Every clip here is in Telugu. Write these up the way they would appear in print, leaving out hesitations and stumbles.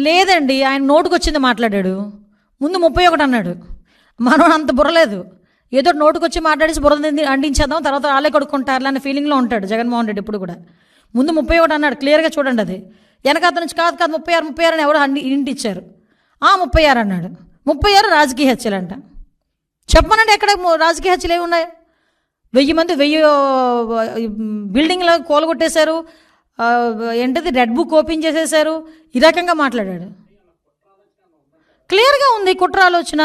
లేదండి, ఆయన నోటుకొచ్చింది మాట్లాడాడు. ముందు 31 అన్నాడు. మనం అంత బుర్రలేదు, ఏదో నోటుకొచ్చి మాట్లాడేసి బుర్ర అందించేద్దాం, తర్వాత వాళ్ళే కొడుకుంటారు అనే ఫీలింగ్లో ఉంటాడు జగన్మోహన్ రెడ్డి ఇప్పుడు కూడా. ముందు 31 అన్నాడు, క్లియర్గా చూడండి. అది వెనకాత నుంచి కాదు 36 అని ఎవరు ఇంటి ఇచ్చారు. 36 అన్నాడు. 36 రాజకీయ హత్యలంట. చెప్పనండి ఎక్కడ రాజకీయ హత్యలు ఏమి ఉన్నాయి? 1000 మంది 1000 బిల్డింగ్లో కూలగొట్టేశారు, ఏంటది రెడ్ బుక్ ఓపెన్ చేసేశారు. ఈ రకంగా మాట్లాడాడు. క్లియర్గా ఉంది కుట్ర ఆలోచన.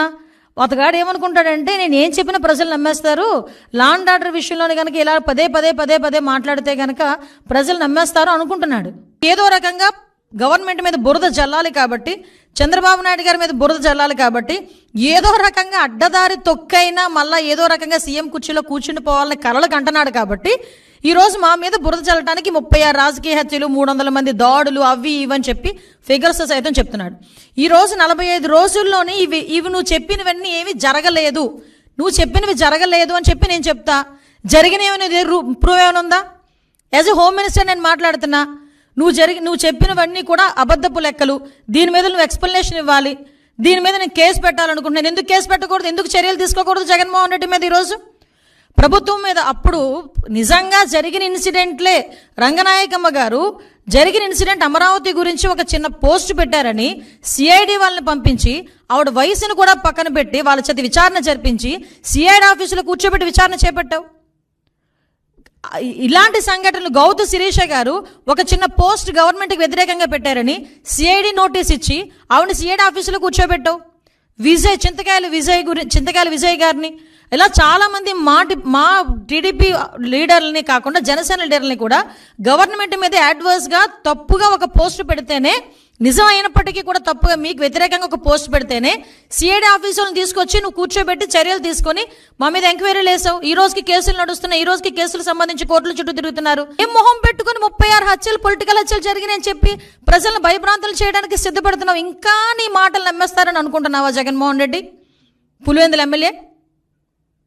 అతగాడు ఏమనుకుంటాడంటే, నేను ఏం చెప్పినా ప్రజలు నమ్మేస్తారు, లా అండ్ ఆర్డర్ విషయంలోనే కనుక ఇలా పదే మాట్లాడితే కనుక ప్రజలు నమ్మేస్తారు అనుకుంటున్నాడు. ఏదో రకంగా గవర్నమెంట్ మీద బురద జల్లాలి కాబట్టి, చంద్రబాబు నాయుడు గారి మీద బురద జల్లాలి కాబట్టి, ఏదో రకంగా అడ్డదారి తొక్కైనా మళ్ళీ ఏదో రకంగా సీఎం కుర్చీలో కూర్చుని పోవాలని కలలకు అంటున్నాడు కాబట్టి ఈరోజు మా మీద బురద చల్లటానికి 36 రాజకీయ హత్యలు, 300 మంది దాడులు, అవి ఇవని చెప్పి ఫిగర్స్ సైతం చెప్తున్నాడు. ఈరోజు 45 రోజుల్లోనే ఇవి నువ్వు చెప్పినవన్నీ ఏమి జరగలేదు, నువ్వు చెప్పినవి జరగలేదు అని చెప్పి నేను చెప్తా. జరిగినవి ప్రూవ్ ఏమైనా ఉందా? యాజ్ ఎ హోమ్ మినిస్టర్ నేను మాట్లాడుతున్నా. నువ్వు చెప్పినవన్నీ కూడా అబద్ధపు లెక్కలు. దీని మీద నువ్వు ఎక్స్ప్లెనేషన్ ఇవ్వాలి. దీని మీద నేను కేసు పెట్టాలనుకుంటున్నాను. ఎందుకు కేసు పెట్టకూడదు, ఎందుకు చర్యలు తీసుకోకూడదు జగన్మోహన్ రెడ్డి మీద ఈరోజు ప్రభుత్వం మీద? అప్పుడు నిజంగా జరిగిన ఇన్సిడెంట్లే, రంగనాయకమ్మ గారు జరిగిన ఇన్సిడెంట్ అమరావతి గురించి ఒక చిన్న పోస్ట్ పెట్టారని సిఐడి వాళ్ళని పంపించి ఆవిడ వయసును కూడా పక్కన పెట్టి వాళ్ళ చేత విచారణ జరిపించి సిఐడి ఆఫీసులో కూర్చోబెట్టి విచారణ చేపట్టావు. ఇలాంటి సంఘటనలు గౌతు శిరీష గారు ఒక చిన్న పోస్ట్ గవర్నమెంట్కి వ్యతిరేకంగా పెట్టారని సిఐడి నోటీస్ ఇచ్చి ఆవిడని సిఐడి ఆఫీసులో కూర్చోబెట్టావు. చింతకాయల విజయ్ గారిని, ఇలా చాలామంది మా టీడీపీ లీడర్లని కాకుండా జనసేన లీడర్లని కూడా గవర్నమెంట్ మీద అడ్వర్స్గా తప్పుగా ఒక పోస్ట్ పెడితేనే, నిజం అయినప్పటికీ కూడా తప్పుగా మీకు వ్యతిరేకంగా ఒక పోస్ట్ పెడితేనే సిఐడి ఆఫీసులను తీసుకొచ్చి నువ్వు కూర్చోబెట్టి చర్యలు తీసుకొని మా మీద ఎంక్వైరీలు వేసావు. ఈ రోజుకి కేసులు నడుస్తున్నాయి, ఈ రోజుకి కేసులు సంబంధించి కోర్టుల చుట్టూ తిరుగుతున్నారు. ఏం మొహం పెట్టుకుని 36 హత్యలు, పొలిటికల్ హత్యలు జరిగినాయని చెప్పి ప్రజలను భయభ్రాంతులు చేయడానికి సిద్ధపడుతున్నావు. ఇంకా నీ మాటలు నమ్మేస్తారని అనుకుంటున్నావా జగన్మోహన్ రెడ్డి, పులివెందుల ఎమ్మెల్యే?